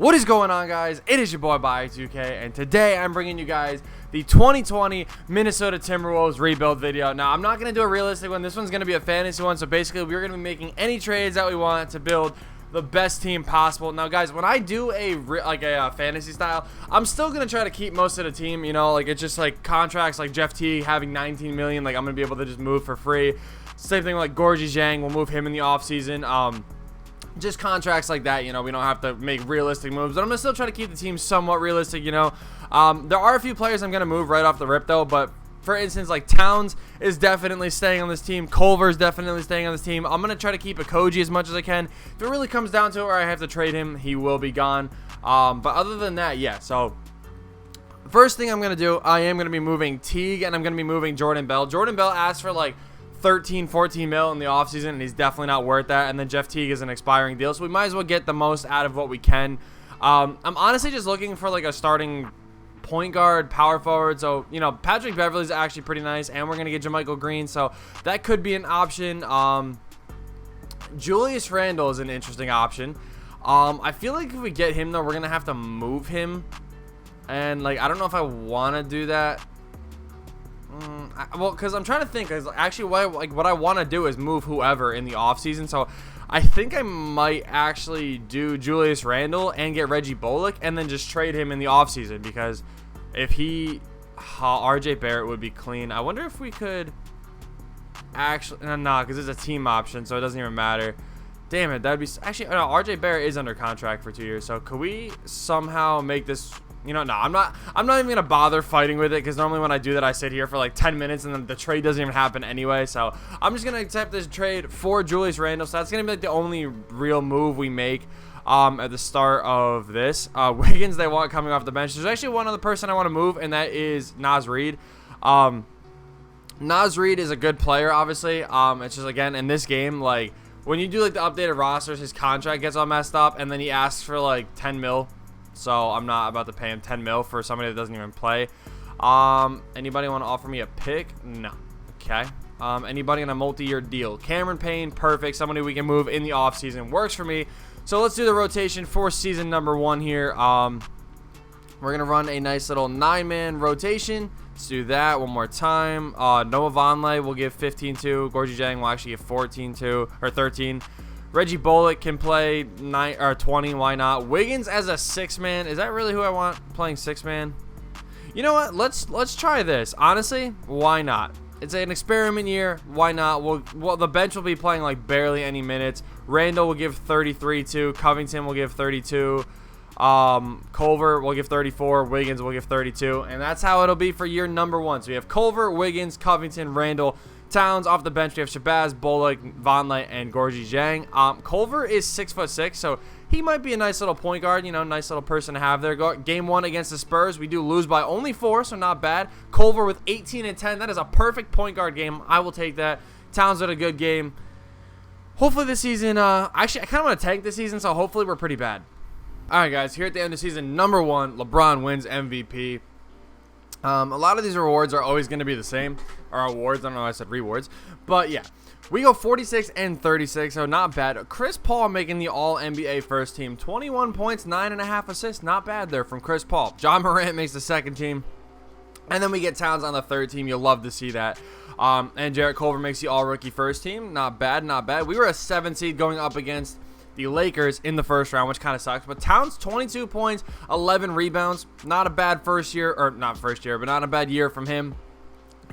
What is going on, guys? It is your boy By2K, and today I'm bringing you guys the 2020 Minnesota Timberwolves rebuild video. Now, I'm not going to do a realistic one. This one's going to be a fantasy one, so basically we're going to be making any trades that we want to build the best team possible. Now, guys, when I do a fantasy style, I'm still going to try to keep most of the team, you know, like it's just like contracts like Jeff T having 19 million, like I'm going to be able to just move for free. Same thing with like Gorgie Zhang, we'll move him in the offseason. Just contracts like that, you know, we don't have to make realistic moves, but I'm going to still try to keep the team somewhat realistic, you know. There are a few players I'm going to move right off the rip, though, but for instance, like Towns is definitely staying on this team. Culver is definitely staying on this team. I'm going to try to keep Koji as much as I can. If it really comes down to it where I have to trade him, he will be gone. But other than that, yeah, so first thing I'm going to do, I am going to be moving Teague, and I'm going to be moving Jordan Bell. Jordan Bell asked for like 13-14 mil in the offseason, and he's definitely not worth that. And then Jeff Teague is an expiring deal, so we might as well get the most out of what we can. I'm honestly just looking for like a starting point guard, power forward. So, you know, Patrick Beverley's actually pretty nice, and we're going to get JaMychal Green, so that could be an option. Julius Randle is an interesting option. I feel like if we get him, though, we're going to have to move him, and like I don't know if I want to do that. Well, because I'm trying to think, because actually what I want to do is move whoever in the offseason. So I think I might actually do Julius Randle and get Reggie Bullock and then just trade him in the offseason, because if he RJ Barrett would be clean. I wonder if we could actually nah, because it's a team option, so it doesn't even matter. Damn it, that'd be actually no, RJ Barrett is under contract for 2 years, so could we somehow make this? You know, no, I'm not even gonna bother fighting with it, because normally when I do that, I sit here for like 10 minutes and then the trade doesn't even happen anyway. So I'm just gonna accept this trade for Julius Randle. So that's gonna be like the only real move we make at the start of this. Wiggins, they want coming off the bench. There's actually one other person I want to move, and that is Naz Reed. Naz Reed is a good player, obviously. It's just, again, in this game, like when you do like the updated rosters, his contract gets all messed up, and then he asks for like 10 mil. So I'm not about to pay him 10 mil for somebody that doesn't even play. Anybody want to offer me a pick? No. Okay. Anybody on a multi-year deal? Cameron Payne, perfect. Somebody we can move in the offseason. Works for me. So let's do the rotation for season number 1 here. We're going to run a nice little 9-man rotation. Let's do that one more time. Noah Vonleh will give 15 to. Gorgie Zhang will actually give 14 to, or 13. Reggie Bullock can play 9 or 20. Why not? Wiggins as a 6-man. Is that really who I want playing 6-man? You know what? Let's try this. Honestly, why not? It's an experiment year. Why not? Well, the bench will be playing like barely any minutes. Randall will give 33 to. Covington will give 32. Culver will give 34. Wiggins will give 32. And that's how it'll be for year number 1. So we have Culver, Wiggins, Covington, Randall, Towns. Off the bench, we have Shabazz, Bullock, Vonleh, and Gorgie Zhang. Culver is 6'6", so he might be a nice little point guard, you know, nice little person to have there. Game 1 against the Spurs, we do lose by only 4, so not bad. Culver with 18 and 10, that is a perfect point guard game. I will take that. Towns with a good game. Hopefully this season, actually, I kind of want to tank this season, so hopefully we're pretty bad. All right, guys, here at the end of season number 1, LeBron wins MVP. A lot of these rewards are always going to be the same, or awards. I don't know why I said rewards, but yeah, we go 46 and 36, so not bad. Chris Paul making the All-NBA first team, 21 points, 9.5 assists, not bad there from Chris Paul. John Morant makes the second team, and then we get Towns on the third team. You'll love to see that. And Jarrett Culver makes the All-Rookie first team, not bad, not bad. We were a 7 seed going up against the Lakers in the first round, which kind of sucks. But Towns, 22 points, 11 rebounds. Not a bad first year, or not first year, but not a bad year from him.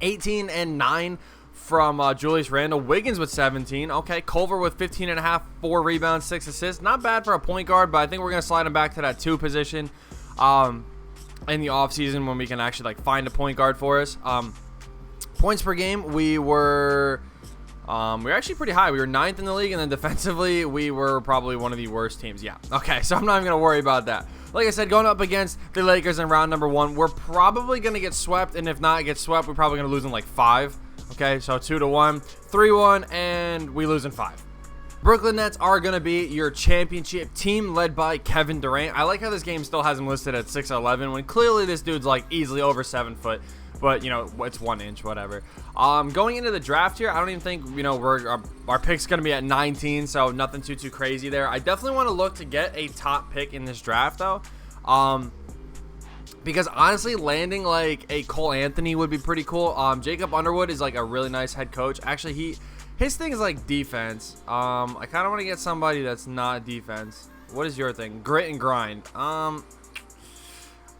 18 and 9 from Julius Randle. Wiggins with 17. Okay, Culver with 15 and a half, 4 rebounds, 6 assists. Not bad for a point guard, but I think we're going to slide him back to that 2 position in the offseason when we can actually like find a point guard for us. Points per game, we were actually pretty high. We were 9th in the league, and then defensively, we were probably one of the worst teams. Yeah. Okay, so I'm not even going to worry about that. Like I said, going up against the Lakers in round number 1, we're probably going to get swept, and if not get swept, we're probably going to lose in like 5. Okay, so 2-1, 3-1, and we lose in 5. Brooklyn Nets are going to be your championship team led by Kevin Durant. I like how this game still has him listed at 6'11", when clearly this dude's like easily over 7 foot. But, you know, it's 1 inch, whatever. Going into the draft here, I don't even think, you know, our pick's going to be at 19, so nothing too crazy there. I definitely want to look to get a top pick in this draft, though. Because, honestly, landing, like, a Cole Anthony would be pretty cool. Jacob Underwood is, like, a really nice head coach. Actually, his thing is, like, defense. I kind of want to get somebody that's not defense. What is your thing? Grit and grind.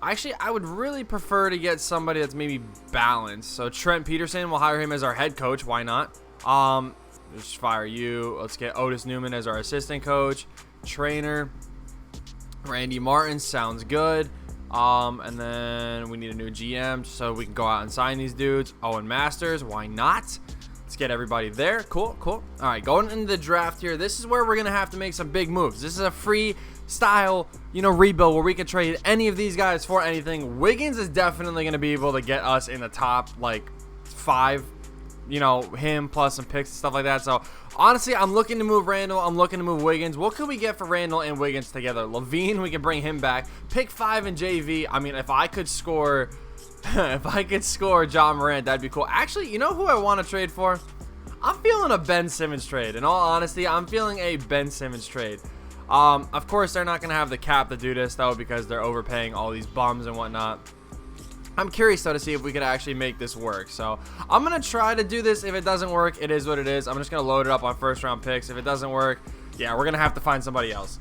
Actually, I would really prefer to get somebody that's maybe balanced. So Trent Peterson, we'll hire him as our head coach. Why not? Just fire you. Let's get Otis Newman as our assistant coach. Trainer. Randy Martin sounds good. And then we need a new GM so we can go out and sign these dudes. Owen Masters, why not? Let's get everybody there. Cool. All right, going into the draft here. This is where we're going to have to make some big moves. This is a free style, you know, rebuild where we can trade any of these guys for anything. Wiggins is definitely going to be able to get us in the top, like, 5, you know, him plus some picks and stuff like that. So, honestly, I'm looking to move Randall. I'm looking to move Wiggins. What could we get for Randall and Wiggins together? Levine, we can bring him back. Pick 5 in JV. I mean, if I could score... if I could score John Morant, that'd be cool. Actually, you know who I want to trade for? I'm feeling a Ben Simmons trade. In all honesty, I'm feeling a Ben Simmons trade. Of course, they're not going to have the cap to do this, though, because they're overpaying all these bums and whatnot. I'm curious, though, to see if we could actually make this work. So, I'm going to try to do this. If it doesn't work, it is what it is. I'm just going to load it up on first-round picks. If it doesn't work, yeah, we're going to have to find somebody else.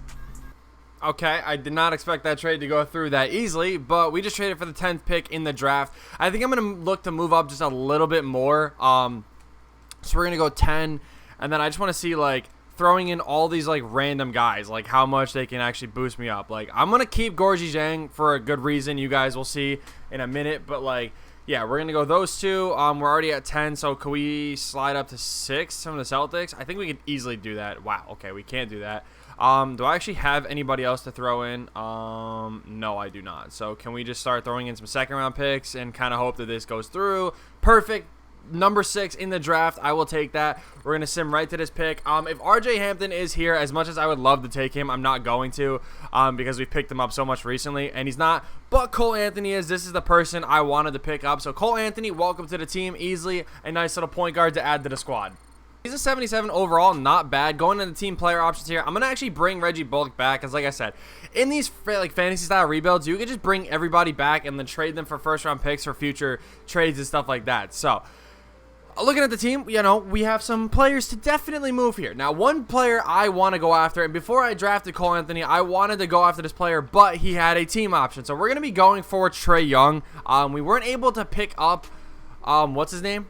Okay, I did not expect that trade to go through that easily, but we just traded for the 10th pick in the draft. I think I'm going to look to move up just a little bit more. So, we're going to go 10, and then I just want to see, like, throwing in all these, like, random guys, like, how much they can actually boost me up. Like, I'm going to keep Gorgie Zhang for a good reason. You guys will see in a minute. But, like, yeah, we're going to go those two. We're already at 10, so can we slide up to 6 from the Celtics? I think we could easily do that. Wow, okay, we can't do that. Do I actually have anybody else to throw in? No, I do not. So, can we just start throwing in some second-round picks and kind of hope that this goes through? Perfect. Number 6 in the draft, I will take that. We're going to sim right to this pick. If RJ Hampton is here, as much as I would love to take him, I'm not going to because we've picked him up so much recently, and he's not. But Cole Anthony is. This is the person I wanted to pick up. So Cole Anthony, welcome to the team. Easily a nice little point guard to add to the squad. He's a 77 overall, not bad. Going into the team player options here, I'm going to actually bring Reggie Bullock back because, like I said, in these like fantasy-style rebuilds, you can just bring everybody back and then trade them for first-round picks for future trades and stuff like that. So, looking at the team, you know, we have some players to definitely move here. Now, one player I want to go after, and before I drafted Cole Anthony, I wanted to go after this player, but he had a team option. So, we're going to be going for Trey Young. We weren't able to pick up, what's his name?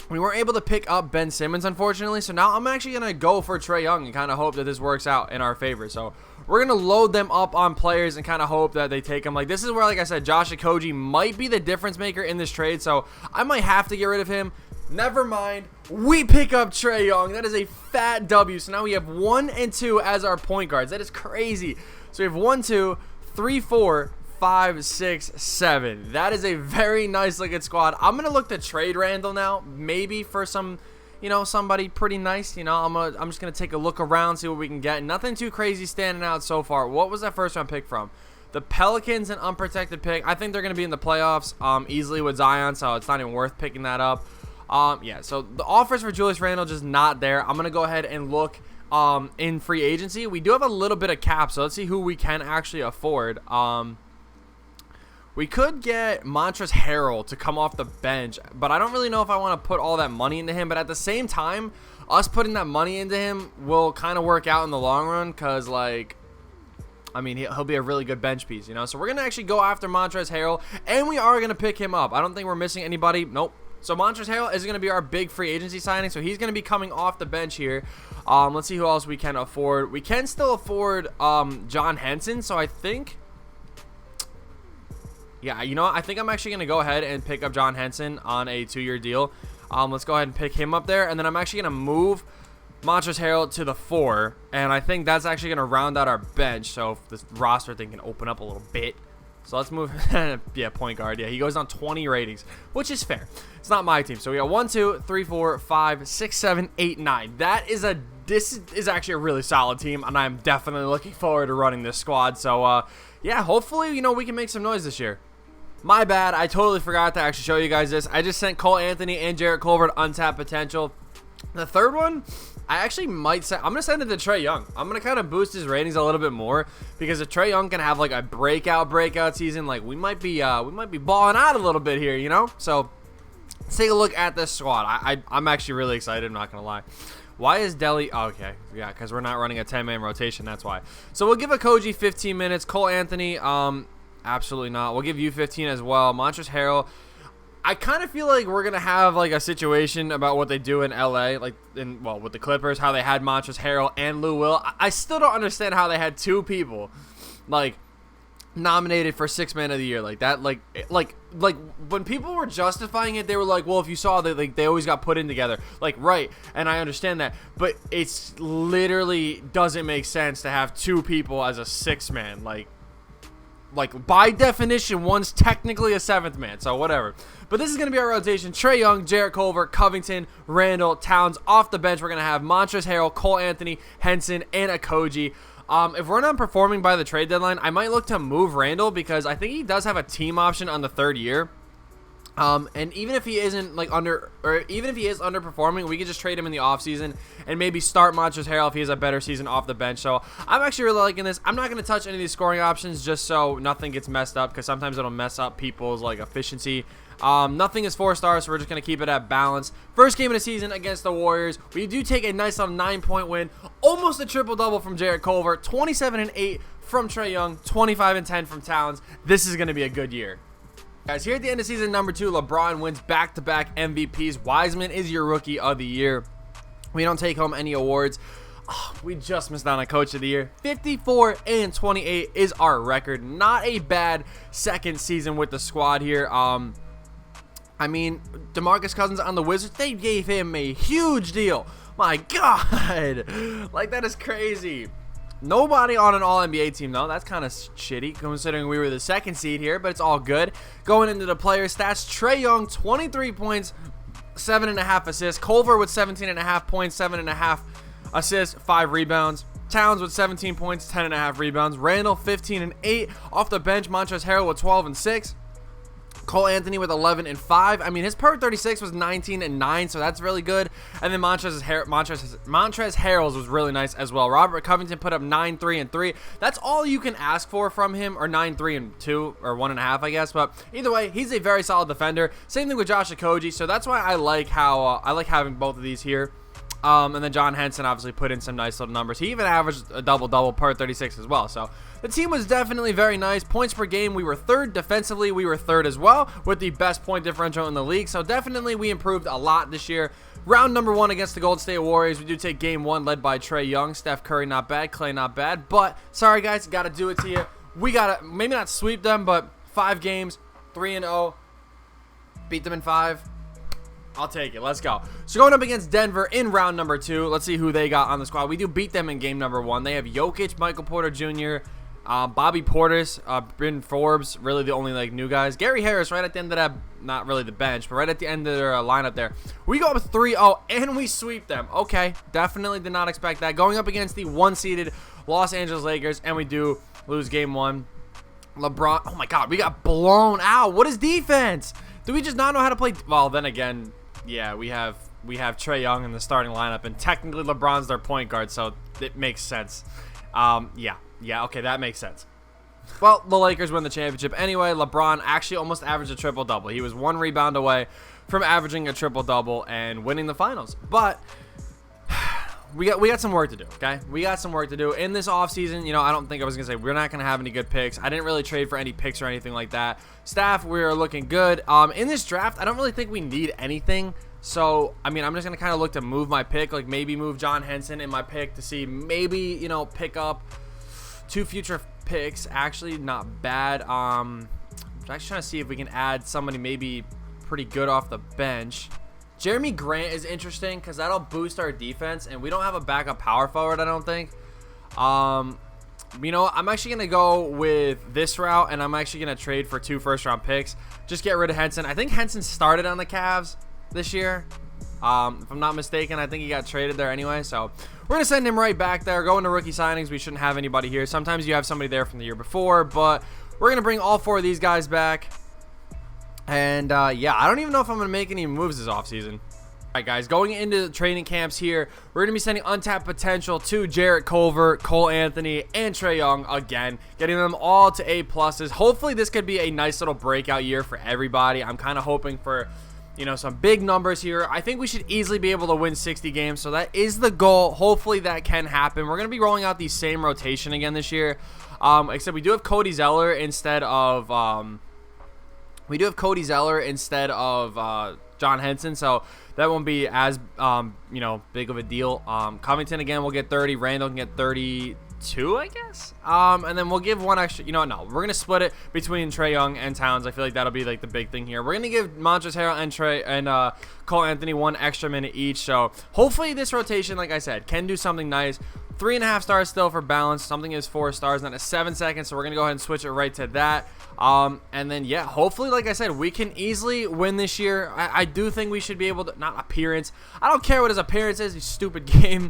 We weren't able to pick up Ben Simmons, unfortunately. So, now I'm actually going to go for Trey Young and kind of hope that this works out in our favor. So, we're going to load them up on players and kind of hope that they take them. Like, this is where, like I said, Josh Okogie might be the difference maker in this trade. So, I might have to get rid of him. Never mind. We pick up Trey Young. That is a fat W. So now we have 1 and 2 as our point guards. That is crazy. So we have 1, 2, 3, 4, 5, 6, 7. That is a very nice looking squad. I'm going to look to trade Randall now. Maybe for some, you know, somebody pretty nice. You know, I'm just going to take a look around, see what we can get. Nothing too crazy standing out so far. What was that first round pick from? The Pelicans, an unprotected pick. I think they're going to be in the playoffs easily with Zion, so it's not even worth picking that up. Yeah, so the offers for Julius Randle just not there. I'm going to go ahead and look in free agency. We do have a little bit of cap, so let's see who we can actually afford. We could get Montrezl Harrell to come off the bench, but I don't really know if I want to put all that money into him. But at the same time, us putting that money into him will kind of work out in the long run because, like, I mean, he'll be a really good bench piece, you know? So we're going to actually go after Montrezl Harrell, and we are going to pick him up. I don't think we're missing anybody. Nope. So Montrezl Harrell is going to be our big free agency signing. So he's going to be coming off the bench here. Let's see who else we can afford. We can still afford John Henson. So I think, yeah, you know what? I think I'm actually going to go ahead and pick up John Henson on a 2-year deal. Let's go ahead and pick him up there. And then I'm actually going to move Montrezl Harrell to the 4. And I think that's actually going to round out our bench. So if this roster thing can open up a little bit. So let's move. Yeah, point guard. Yeah, he goes on 20 ratings, which is fair. It's not my team. So we got 1, 2, 3, 4, 5, 6, 7, 8, 9. That is a this is actually a really solid team, and I'm definitely looking forward to running this squad. So, yeah, hopefully, we can make some noise this year. My bad. I totally forgot to actually show you guys this. I just sent Cole Anthony and Jarrett Culver untapped potential. The third one, I actually might send. I'm going to send it to Trey Young. I'm going to kind of boost his ratings a little bit more, because if Trey Young can have like a breakout season, like we might be balling out a little bit here, So, let's take a look at this squad. I'm actually really excited. I'm not going to lie. Why is Delhi? Oh, okay, yeah, because we're not running a 10-man rotation. That's why. So we'll give Okogie 15 minutes. Cole Anthony, absolutely not. We'll give you 15 as well. Montrezl Harrell. I kind of feel like we're gonna have like a situation about what they do in LA, like with the Clippers, how they had Montrezl Harrell and Lou Will. I still don't understand how they had two people like nominated for 6th man of the year like that. Like when people were justifying it, they were like, well, if you saw that, like, they always got put in together, like, right, and I understand that, but it's literally doesn't make sense to have two people as a 6th man. Like by definition, one's technically a 7th man, so whatever. But this is going to be our rotation. Trey Young, Jarrett Culver, Covington, Randall, Towns. Off the bench, we're going to have Montrezl Harrell, Cole Anthony, Henson, and Okogie. If we're not performing by the trade deadline, I might look to move Randall, because I think he does have a team option on the 3rd year. And even if he isn't even if he is underperforming, we can just trade him in the offseason and maybe start Montrezl Harrell if he has a better season off the bench. So I'm actually really liking this. I'm not going to touch any of these scoring options just so nothing gets messed up, because sometimes it'll mess up people's like efficiency. Nothing is 4 stars, so we're just going to keep it at balance. First game of the season against the Warriors. We do take a nice little 9-point win. Almost a triple-double from Jarrett Culver. 27-8 from Trey Young. 25-10 from Towns. This is going to be a good year. Guys, here at the end of season number 2, LeBron wins back-to-back MVPs. Wiseman is your rookie of the year. We don't take home any awards. Oh, we just missed out on coach of the year. 54-28 is our record. Not a bad second season with the squad here. I mean, DeMarcus Cousins on the Wizards, they gave him a huge deal. My God. Like, that is crazy. Nobody on an all-NBA team, though. That's kind of shitty, considering we were the 2nd seed here, but it's all good. Going into the player stats, Trey Young, 23 points, 7.5 assists. Culver with 17.5 points, 7.5 assists, 5 rebounds. Towns with 17 points, 10.5 rebounds. Randall, 15-8. Off the bench, Montrezl Harrell with 12-6. Cole Anthony with 11-5. I mean, his per 36 was 19-9, so that's really good. And then Montrezl Harrell's was really nice as well. Robert Covington put up 9-3-3. That's all you can ask for from him, or 9-3-2, or 1.5, I guess. But either way, he's a very solid defender. Same thing with Josh Okogie. So that's why I like having both of these here. And then John Henson obviously put in some nice little numbers. He even averaged a double-double per 36 as well. So the team was definitely very nice. Points per game, we were 3rd. Defensively, we were 3rd as well, with the best point differential in the league. So definitely we improved a lot this year. Round number 1 against the Golden State Warriors. We do take game 1 led by Trey Young. Steph Curry, not bad. Clay, not bad. But, sorry guys, got to do it to you. We got to, maybe not sweep them, but 5 games, 3-0. Beat them in 5. I'll take it. Let's go. So going up against Denver in round number 2. Let's see who they got on the squad. We do beat them in game number 1. They have Jokic, Michael Porter Jr., Bobby Portis, Bryn Forbes, really the only like new guys. Gary Harris right at the end of that, not really the bench, but right at the end of their lineup there. We go up 3-0 and we sweep them. Okay, definitely did not expect that. Going up against the 1-seeded Los Angeles Lakers, and we do lose game 1. LeBron, oh my God, we got blown out. What is defense? Do we just not know how to play? Well, then again, yeah, we have Trey Young in the starting lineup, and technically LeBron's their point guard, so it makes sense. Yeah, okay, that makes sense. Well, the Lakers win the championship anyway. LeBron actually almost averaged a triple-double. He was 1 rebound away from averaging a triple-double and winning the finals. But we got some work to do, okay? We got some work to do. In this offseason, I don't think I was going to say we're not going to have any good picks. I didn't really trade for any picks or anything like that. Staff, we are looking good. In this draft, I don't really think we need anything. So, I mean, I'm just going to kind of look to move my pick, like maybe move John Henson in my pick to see maybe, pick up 2 future picks. Actually, not bad. I'm actually trying to see if we can add somebody maybe pretty good off the bench. Jeremy Grant is interesting because that'll boost our defense, and we don't have a backup power forward, I don't think. I'm actually going to go with this route, and I'm actually going to trade for 2 first-round picks. Just get rid of Henson. I think Henson started on the Cavs this year. If I'm not mistaken, I think he got traded there anyway. So we're going to send him right back there. Going to rookie signings. We shouldn't have anybody here. Sometimes you have somebody there from the year before, but we're going to bring all 4 of these guys back. And, yeah, I don't even know if I'm going to make any moves this offseason. Alright guys, going into the training camps here, we're going to be sending untapped potential to Jarrett Culver, Cole Anthony, and Trey Young again, getting them all to A+. Hopefully this could be a nice little breakout year for everybody. I'm kind of hoping for, you know, some big numbers here. I think we should easily be able to win 60 games, so that is the goal. Hopefully that can happen. We're going to be rolling out the same rotation again this year, except we do have Cody Zeller instead of John Henson, so that won't be as you know, big of a deal. Covington again will get 30, Randall can get 32, I guess. And then we'll give one extra. You know what? No, we're gonna split it between Trey Young and Towns. I feel like that'll be like the big thing here. We're gonna give Montrezl Harrell and Cole Anthony 1 extra minute each. So hopefully this rotation, like I said, can do something nice. 3.5 stars still for balance. Something is 4 stars, not a 7 seconds. So we're gonna go ahead and switch it right to that. And then yeah, hopefully, like I said, we can easily win this year. I do think we should be able to. Not appearance. I don't care what his appearance is. You stupid game.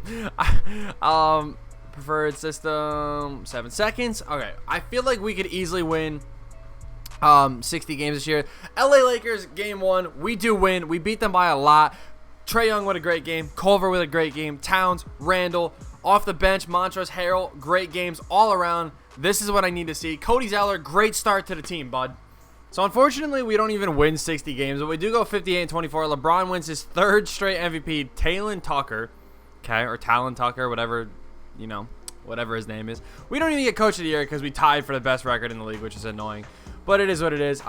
Preferred system 7 seconds. Okay, I feel like we could easily win 60 games this year. LA Lakers game 1, we do win. We beat them by a lot. Trey Young with a great game. Culver with a great game. Towns, Randall. Off the bench, Montrezl Harrell, great games all around. This is what I need to see. Cody Zeller, great start to the team, bud. So unfortunately, we don't even win 60 games, but we do go 58-24. LeBron wins his 3rd straight MVP. Talon Tucker, okay, or Talon Tucker, whatever, you know, whatever his name is. We don't even get Coach of the Year because we tied for the best record in the league, which is annoying. But it is what it is.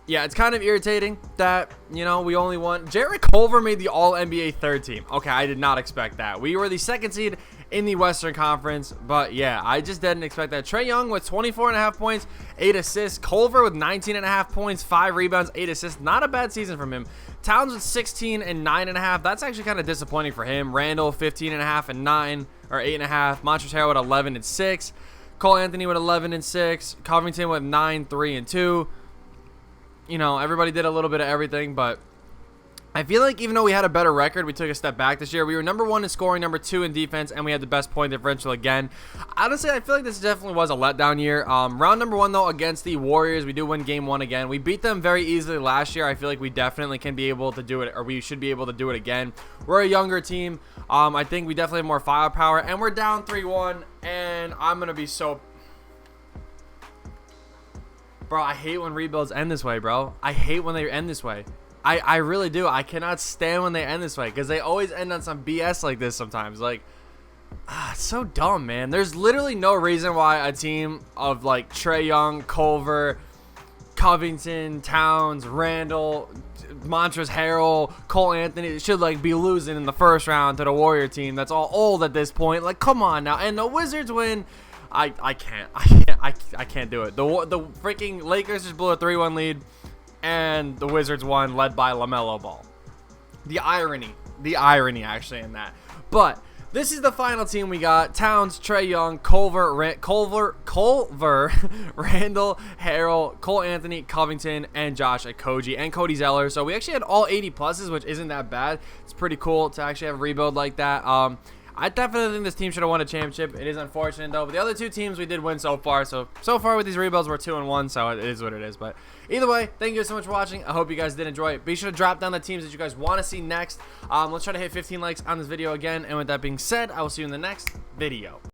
Yeah, it's kind of irritating that, you know, we only won. Jarrett Culver made the All-NBA 3rd team. Okay, I did not expect that. We were the 2nd seed in the Western Conference, but yeah, I just didn't expect that. Trey Young with 24.5 points, 8 assists. Culver with 19.5 points, 5 rebounds, 8 assists. Not a bad season from him. Towns with 16 and 9.5. That's actually kind of disappointing for him. Randall 15.5 and 9, or 8.5. Montrezl Harrell with 11 and 6. Cole Anthony with 11 and 6. Covington with 9, 3 and 2. You know, everybody did a little bit of everything, but I feel like even though we had a better record, we took a step back this year. We were number 1 in scoring, number 2 in defense, and we had the best point differential again. Honestly, I feel like this definitely was a letdown year. Round number 1, though, against the Warriors, we do win game 1 again. We beat them very easily last year. I feel like we definitely can be able to do it, or we should be able to do it again. We're a younger team. I think we definitely have more firepower, and we're down 3-1, and I'm going to be so... Bro, I hate when rebuilds end this way, bro. I hate when they end this way. I really do. I cannot stand when they end this way because they always end on some BS like this sometimes. Like, it's so dumb, man. There's literally no reason why a team of, like, Trey Young, Culver, Covington, Towns, Randall, Montrezl Harrell, Cole Anthony should, like, be losing in the 1st round to the Warrior team that's all old at this point. Like, come on now. And the Wizards win. I can't do it. The freaking Lakers just blew a 3-1 lead, and the Wizards won, led by LaMelo Ball. The irony actually in that. But this is the final team we got: Towns, Trey Young, Culver, Randall, Harrell, Cole Anthony, Covington, and Josh Okogie, and Cody Zeller. So we actually had all 80 pluses, which isn't that bad. It's pretty cool to actually have a rebuild like that. I definitely think this team should have won a championship. It is unfortunate, though. But the other 2 teams we did win so far. So far with these rebuilds, we're 2-1. So it is what it is. But either way, thank you so much for watching. I hope you guys did enjoy it. Be sure to drop down the teams that you guys want to see next. Let's try to hit 15 likes on this video again. And with that being said, I will see you in the next video.